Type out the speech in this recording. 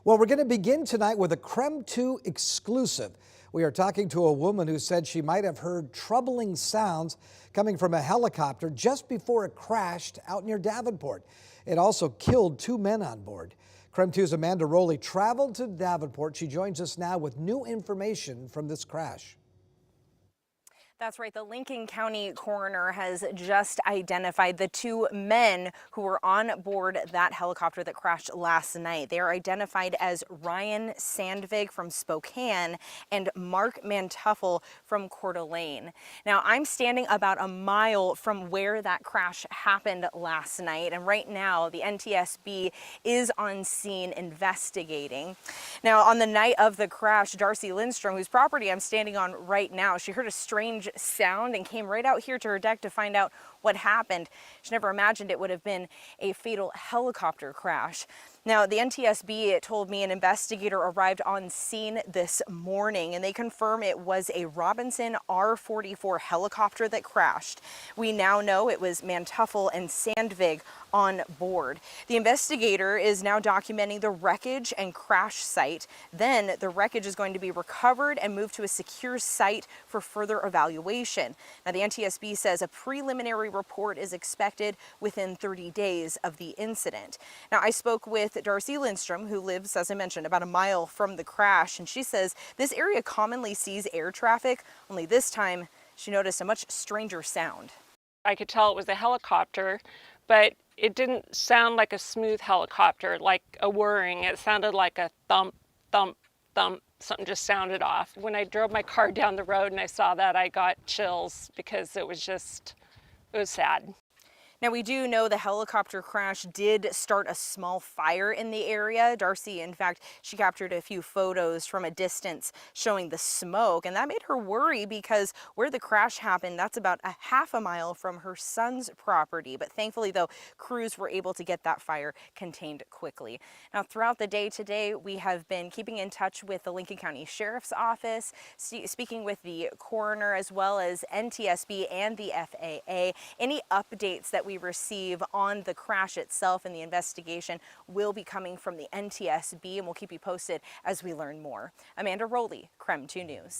Well, we're going to begin tonight with a KREM 2 exclusive. We are talking to a woman who said she might have heard troubling sounds coming from a helicopter just before it crashed out near Davenport. It also killed 2 men on board. KREM 2's Amanda Rowley traveled to Davenport. She joins us now with new information from this crash. That's right. The Lincoln County coroner has just identified the 2 men who were on board that helicopter that crashed last night. They are identified as Ryan Sandvig from Spokane and Mark Mantuffel from Coeur. Now, I'm standing about a mile from where that crash happened last night, and right now the NTSB is on scene investigating. Now, on the night of the crash, Darcy Lindstrom, whose property I'm standing on right now, she heard a strange sound and came right out here to her deck to find out what happened. She never imagined it would have been a fatal helicopter crash. Now, the NTSB told me an investigator arrived on scene this morning, and they confirm it was a Robinson R-44 helicopter that crashed. We now know it was Mantuffel and Sandvig on board. The investigator is now documenting the wreckage and crash site. Then the wreckage is going to be recovered and moved to a secure site for further evaluation. Now, the NTSB says a preliminary report is expected within 30 days of the incident. Now, I spoke with Darcy Lindstrom, who lives, as I mentioned, about a mile from the crash, and she says this area commonly sees air traffic, only this time she noticed a much stranger sound. I could tell it was a helicopter, but it didn't sound like a smooth helicopter, like a whirring. It sounded like a thump, thump, thump. Something just sounded off. When I drove my car down the road and I saw that, I got chills because it was sad. Now, we do know the helicopter crash did start a small fire in the area. Darcy, in fact, she captured a few photos from a distance showing the smoke, and that made her worry because where the crash happened, that's about a half a mile from her son's property. But thankfully, though, crews were able to get that fire contained quickly. Now, throughout the day today, we have been keeping in touch with the Lincoln County Sheriff's Office, speaking with the coroner as well as NTSB and the FAA. Any updates that we receive on the crash itself and the investigation will be coming from the NTSB, and we'll keep you posted as we learn more. Amanda Rowley, KREM 2 News.